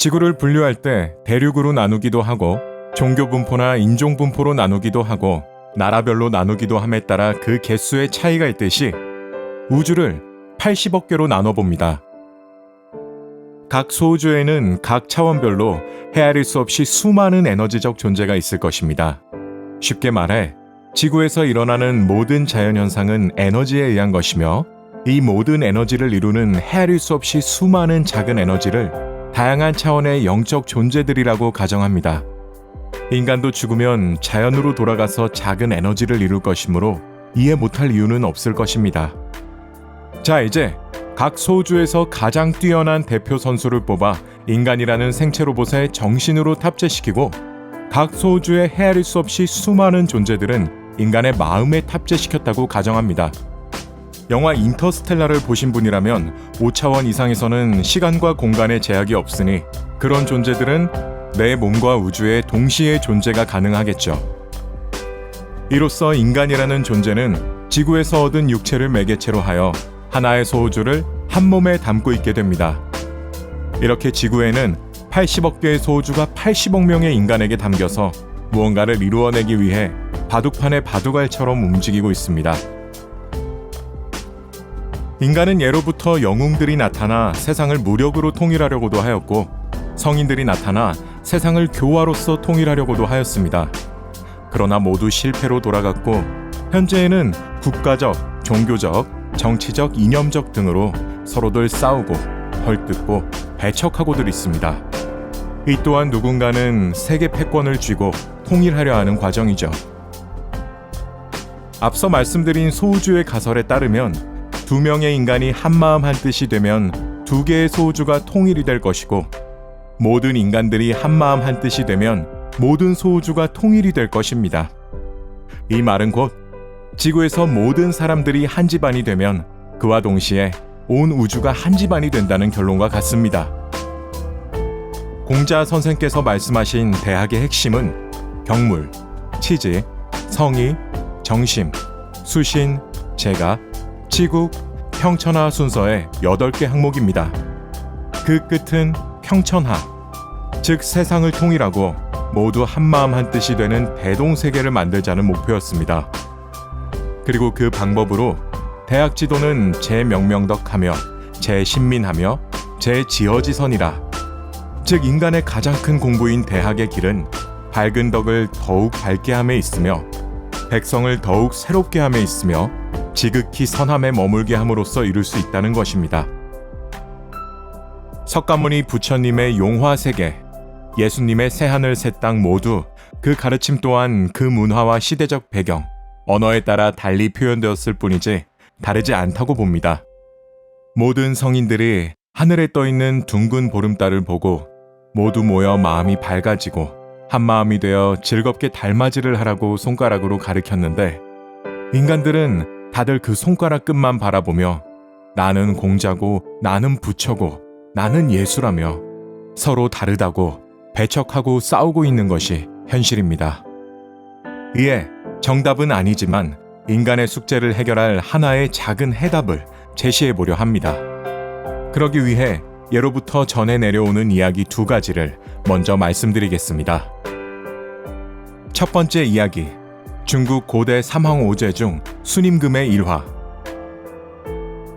지구를 분류할 때 대륙으로 나누기도 하고 종교 분포나 인종 분포로 나누기도 하고 나라별로 나누기도 함에 따라 그 개수의 차이가 있듯이 우주를 80억 개로 나눠봅니다. 각 소우주에는 각 차원별로 헤아릴 수 없이 수많은 에너지적 존재가 있을 것입니다. 쉽게 말해 지구에서 일어나는 모든 자연현상은 에너지에 의한 것이며 이 모든 에너지를 이루는 헤아릴 수 없이 수많은 작은 에너지를 다양한 차원의 영적 존재들이라고 가정합니다. 인간도 죽으면 자연으로 돌아가서 작은 에너지를 이룰 것이므로 이해 못할 이유는 없을 것입니다. 자, 이제 각 소우주에서 가장 뛰어난 대표 선수를 뽑아 인간이라는 생체 로봇의 정신으로 탑재시키고 각 소우주에 헤아릴 수 없이 수많은 존재들은 인간의 마음에 탑재시켰다고 가정합니다. 영화 인터스텔라를 보신 분이라면 5차원 이상에서는 시간과 공간의 제약이 없으니 그런 존재들은 내 몸과 우주에 동시에 존재가 가능하겠죠. 이로써 인간이라는 존재는 지구에서 얻은 육체를 매개체로 하여 하나의 소우주를 한 몸에 담고 있게 됩니다. 이렇게 지구에는 80억 개의 소우주가 80억 명의 인간에게 담겨서 무언가를 이루어내기 위해 바둑판의 바둑알처럼 움직이고 있습니다. 인간은 예로부터 영웅들이 나타나 세상을 무력으로 통일하려고도 하였고 성인들이 나타나 세상을 교화로서 통일하려고도 하였습니다. 그러나 모두 실패로 돌아갔고 현재에는 국가적, 종교적, 정치적, 이념적 등으로 서로들 싸우고 헐뜯고 배척하고들 있습니다. 이 또한 누군가는 세계 패권을 쥐고 통일하려 하는 과정이죠. 앞서 말씀드린 소우주의 가설에 따르면 두 명의 인간이 한마음 한뜻이 되면 두 개의 소우주가 통일이 될 것이고 모든 인간들이 한마음 한뜻이 되면 모든 소우주가 통일이 될 것입니다. 이 말은 곧 지구에서 모든 사람들이 한 집안이 되면 그와 동시에 온 우주가 한 집안이 된다는 결론과 같습니다. 공자 선생께서 말씀하신 대학의 핵심은 경물, 치지, 성의, 정심, 수신, 재가, 치국, 평천하 순서의 8개 항목입니다. 그 끝은 평천하, 즉 세상을 통일하고 모두 한마음 한뜻이 되는 대동세계를 만들자는 목표였습니다. 그리고 그 방법으로 대학 지도는 재명명덕하며 재신민하며 재지어지선이라, 즉 인간의 가장 큰 공부인 대학의 길은 밝은 덕을 더욱 밝게 함에 있으며 백성을 더욱 새롭게 함에 있으며 지극히 선함에 머물게 함으로써 이룰 수 있다는 것입니다. 석가모니 부처님의 용화세계, 예수님의 새하늘 새 땅 모두 그 가르침 또한 그 문화와 시대적 배경, 언어에 따라 달리 표현되었을 뿐이지 다르지 않다고 봅니다. 모든 성인들이 하늘에 떠있는 둥근 보름달을 보고 모두 모여 마음이 밝아지고 한마음이 되어 즐겁게 달맞이를 하라고 손가락으로 가르쳤는데 인간들은 다들 그 손가락 끝만 바라보며 나는 공자고 나는 부처고 나는 예수라며 서로 다르다고 배척하고 싸우고 있는 것이 현실입니다. 이에 정답은 아니지만 인간의 숙제를 해결할 하나의 작은 해답을 제시해보려 합니다. 그러기 위해 예로부터 전해 내려오는 이야기 2가지를 먼저 말씀드리겠습니다. 첫 번째 이야기, 중국 고대 삼황 5제 중 순임금의 일화.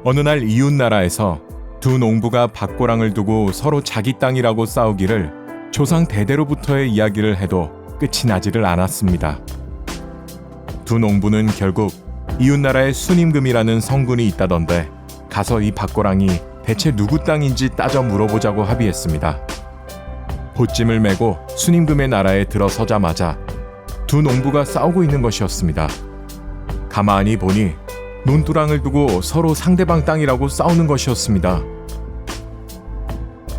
어느 날 이웃나라에서 두 농부가 밭고랑을 두고 서로 자기 땅이라고 싸우기를 조상 대대로부터의 이야기를 해도 끝이 나지를 않았습니다. 두 농부는 결국 이웃나라에 순임금이라는 성군이 있다던데 가서 이 밭고랑이 대체 누구 땅인지 따져 물어보자고 합의했습니다. 보찜을 메고 순임금의 나라에 들어서자마자 두 농부가 싸우고 있는 것이었습니다. 가만히 보니 논두랑을 두고 서로 상대방 땅이라고 싸우는 것이었습니다.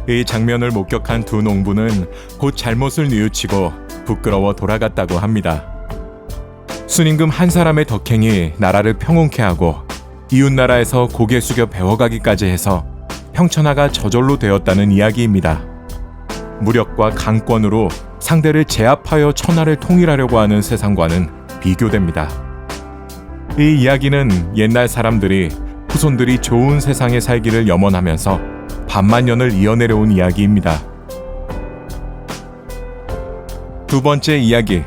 이 장면을 목격한 두 농부는 곧 잘못을 뉘우치고 부끄러워 돌아갔다고 합니다. 순임금 한 사람의 덕행이 나라를 평온케 하고 이웃나라에서 고개 숙여 배워가기까지 해서 평천하가 저절로 되었다는 이야기입니다. 무력과 강권으로 상대를 제압하여 천하를 통일하려고 하는 세상과는 비교됩니다. 이 이야기는 옛날 사람들이 후손들이 좋은 세상에 살기를 염원하면서 반만년을 이어내려온 이야기입니다. 두 번째 이야기,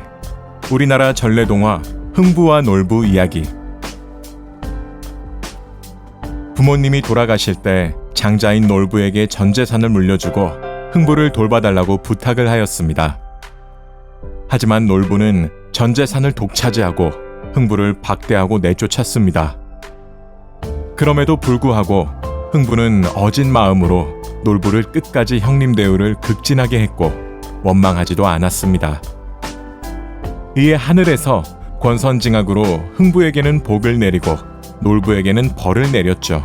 우리나라 전래동화 흥부와 놀부 이야기. 부모님이 돌아가실 때 장자인 놀부에게 전 재산을 물려주고 흥부를 돌봐달라고 부탁을 하였습니다. 하지만 놀부는 전 재산을 독차지하고 흥부를 박대하고 내쫓았습니다. 그럼에도 불구하고 흥부는 어진 마음으로 놀부를 끝까지 형님 대우를 극진하게 했고 원망하지도 않았습니다. 이에 하늘에서 권선징악으로 흥부에게는 복을 내리고 놀부에게는 벌을 내렸죠.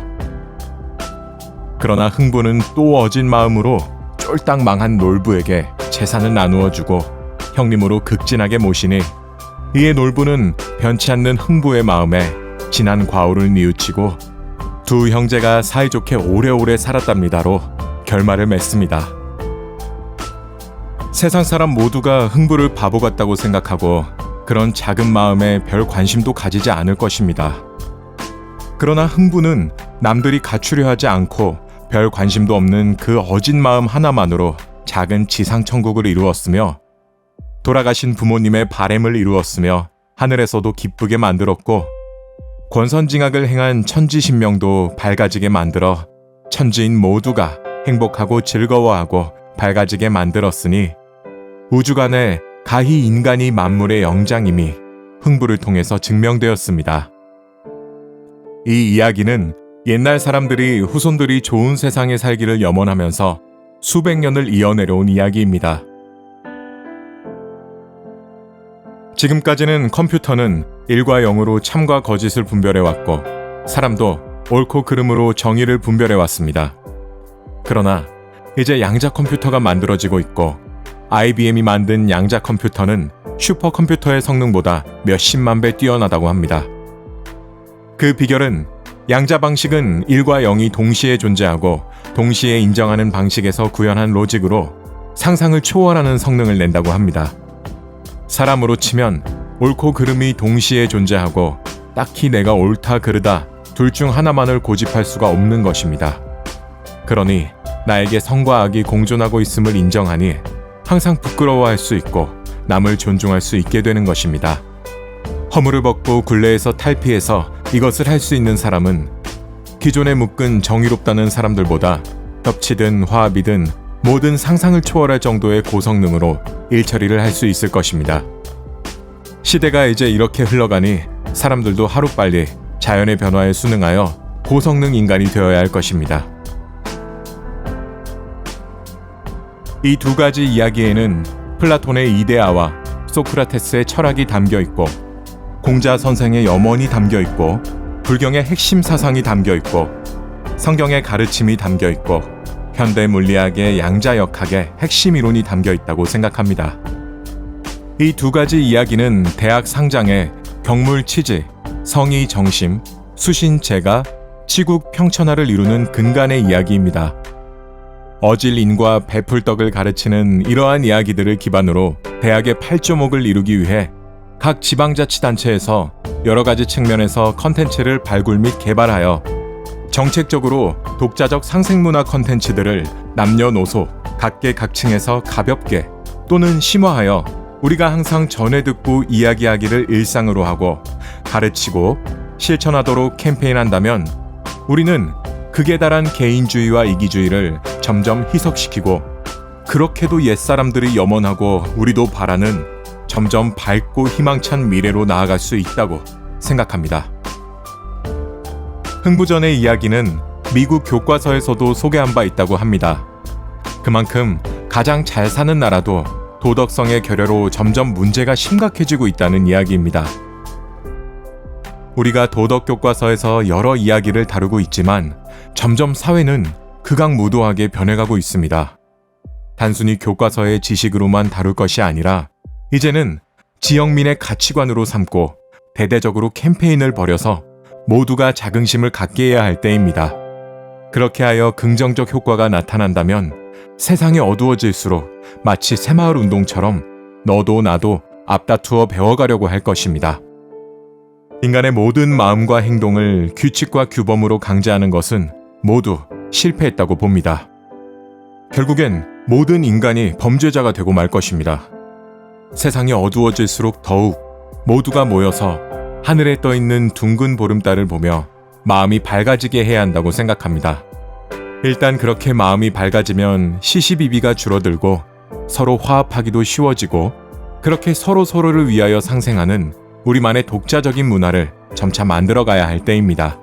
그러나 흥부는 또 어진 마음으로 쫄딱 망한 놀부에게 재산을 나누어주고 형님으로 극진하게 모시니 이에 놀부는 변치 않는 흥부의 마음에 진한 과오를 뉘우치고 두 형제가 사이좋게 오래오래 살았답니다로 결말을 맺습니다. 세상 사람 모두가 흥부를 바보 같다고 생각하고 그런 작은 마음에 별 관심도 가지지 않을 것입니다. 그러나 흥부는 남들이 갖추려 하지 않고 별 관심도 없는 그 어진 마음 하나만으로 작은 지상천국을 이루었으며 돌아가신 부모님의 바램을 이루었으며 하늘에서도 기쁘게 만들었고 권선징악을 행한 천지신명도 밝아지게 만들어 천지인 모두가 행복하고 즐거워하고 밝아지게 만들었으니 우주간에 가히 인간이 만물의 영장임이 흥부를 통해서 증명되었습니다. 이 이야기는 옛날 사람들이 후손들이 좋은 세상에 살기를 염원하면서 수백 년을 이어내려온 이야기입니다. 지금까지는 컴퓨터는 1과 0으로 참과 거짓을 분별해왔고 사람도 옳고 그름으로 정의를 분별해왔습니다. 그러나 이제 양자 컴퓨터가 만들어지고 있고 IBM이 만든 양자 컴퓨터는 슈퍼컴퓨터의 성능보다 몇십만 배 뛰어나다고 합니다. 그 비결은 양자 방식은 1과 0이 동시에 존재하고 동시에 인정하는 방식에서 구현한 로직으로 상상을 초월하는 성능을 낸다고 합니다. 사람으로 치면 옳고 그름이 동시에 존재하고 딱히 내가 옳다 그르다 둘 중 하나만을 고집할 수가 없는 것입니다. 그러니 나에게 성과 악이 공존하고 있음을 인정하니 항상 부끄러워할 수 있고 남을 존중할 수 있게 되는 것입니다. 허물을 벗고 굴레에서 탈피해서 이것을 할 수 있는 사람은 기존에 묶은 정의롭다는 사람들보다 겹치든 화합이든 모든 상상을 초월할 정도의 고성능으로 일처리를 할 수 있을 것입니다. 시대가 이제 이렇게 흘러가니 사람들도 하루빨리 자연의 변화에 순응하여 고성능 인간이 되어야 할 것입니다. 이 두 가지 이야기에는 플라톤의 이데아와 소크라테스의 철학이 담겨 있고 공자 선생의 염원이 담겨 있고 불경의 핵심 사상이 담겨 있고 성경의 가르침이 담겨 있고 현대 물리학의 양자역학의 핵심 이론이 담겨 있다고 생각합니다. 이 두 가지 이야기는 대학 상장에 경물 치지, 성의 정심, 수신 재가, 치국 평천하를 이루는 근간의 이야기입니다. 어질인과 베풀떡을 가르치는 이러한 이야기들을 기반으로 대학의 8조목을 이루기 위해 각 지방자치단체에서 여러 가지 측면에서 컨텐츠를 발굴 및 개발하여 정책적으로 독자적 상생문화 컨텐츠들을 남녀노소 각계각층에서 가볍게 또는 심화하여 우리가 항상 전해 듣고 이야기하기를 일상으로 하고 가르치고 실천하도록 캠페인한다면 우리는 극에 달한 개인주의와 이기주의를 점점 희석시키고 그렇게도 옛사람들이 염원하고 우리도 바라는 점점 밝고 희망찬 미래로 나아갈 수 있다고 생각합니다. 흥부전의 이야기는 미국 교과서에서도 소개한 바 있다고 합니다. 그만큼 가장 잘 사는 나라도 도덕성의 결여로 점점 문제가 심각해지고 있다는 이야기입니다. 우리가 도덕 교과서에서 여러 이야기를 다루고 있지만 점점 사회는 극악무도하게 변해가고 있습니다. 단순히 교과서의 지식으로만 다룰 것이 아니라 이제는 지역민의 가치관으로 삼고 대대적으로 캠페인을 벌여서 모두가 자긍심을 갖게 해야 할 때입니다. 그렇게 하여 긍정적 효과가 나타난다면 세상이 어두워질수록 마치 새마을 운동처럼 너도 나도 앞다투어 배워가려고 할 것입니다. 인간의 모든 마음과 행동을 규칙과 규범으로 강제하는 것은 모두 실패했다고 봅니다. 결국엔 모든 인간이 범죄자가 되고 말 것입니다. 세상이 어두워질수록 더욱 모두가 모여서 하늘에 떠 있는 둥근 보름달을 보며 마음이 밝아지게 해야 한다고 생각합니다. 일단 그렇게 마음이 밝아지면 시시비비가 줄어들고 서로 화합하기도 쉬워지고 그렇게 서로를 위하여 상생하는 우리만의 독자적인 문화를 점차 만들어가야 할 때입니다.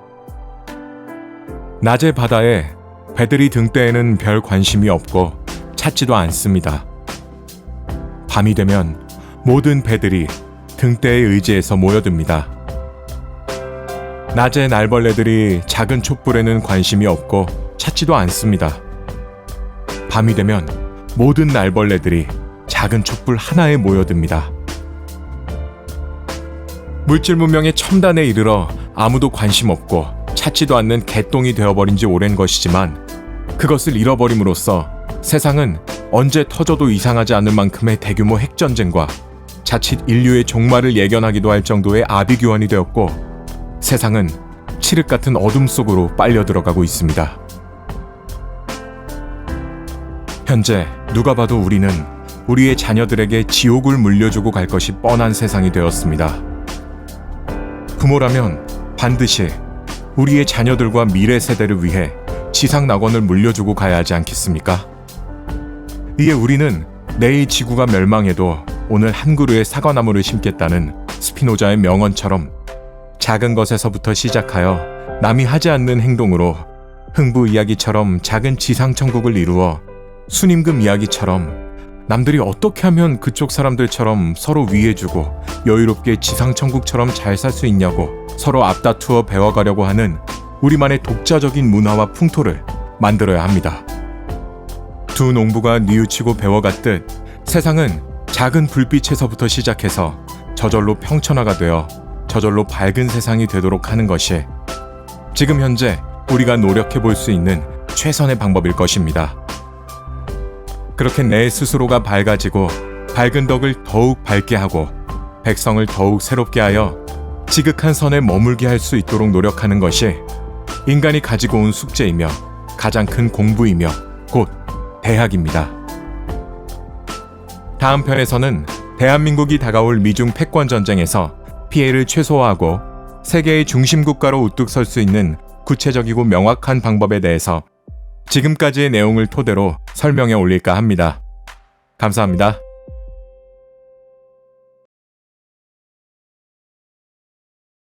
낮의 바다에 배들이 등대에는 별 관심이 없고 찾지도 않습니다. 밤이 되면 모든 배들이 등대에 의지해서 모여듭니다. 낮에 날벌레들이 작은 촛불에는 관심이 없고 찾지도 않습니다. 밤이 되면 모든 날벌레들이 작은 촛불 하나에 모여듭니다. 물질 문명의 첨단에 이르러 아무도 관심 없고 찾지도 않는 개똥이 되어버린 지 오랜 것이지만 그것을 잃어버림으로써 세상은 언제 터져도 이상하지 않을 만큼의 대규모 핵전쟁과 자칫 인류의 종말을 예견하기도 할 정도의 아비규환이 되었고 세상은 칠흑 같은 어둠 속으로 빨려 들어가고 있습니다. 현재 누가 봐도 우리는 우리의 자녀들에게 지옥을 물려주고 갈 것이 뻔한 세상이 되었습니다. 부모라면 반드시 우리의 자녀들과 미래 세대를 위해 지상 낙원을 물려주고 가야 하지 않겠습니까? 이에 우리는 내일 지구가 멸망해도 오늘 한 그루의 사과나무를 심겠다는 스피노자의 명언처럼 작은 것에서부터 시작하여 남이 하지 않는 행동으로 흥부 이야기처럼 작은 지상 천국을 이루어 순임금 이야기처럼 남들이 어떻게 하면 그쪽 사람들처럼 서로 위해주고 여유롭게 지상 천국처럼 잘 살 수 있냐고 서로 앞다투어 배워가려고 하는 우리만의 독자적인 문화와 풍토를 만들어야 합니다. 두 농부가 뉘우치고 배워갔듯 세상은 작은 불빛에서부터 시작해서 저절로 평천화가 되어 저절로 밝은 세상이 되도록 하는 것이 지금 현재 우리가 노력해 볼 수 있는 최선의 방법일 것입니다. 그렇게 내 스스로가 밝아지고 밝은 덕을 더욱 밝게 하고 백성을 더욱 새롭게 하여 지극한 선에 머물게 할 수 있도록 노력하는 것이 인간이 가지고 온 숙제이며 가장 큰 공부이며 곧 대학입니다. 다음 편에서는 대한민국이 다가올 미중 패권 전쟁에서 피해를 최소화하고 세계의 중심 국가로 우뚝 설 수 있는 구체적이고 명확한 방법에 대해서 지금까지의 내용을 토대로 설명해 올릴까 합니다. 감사합니다.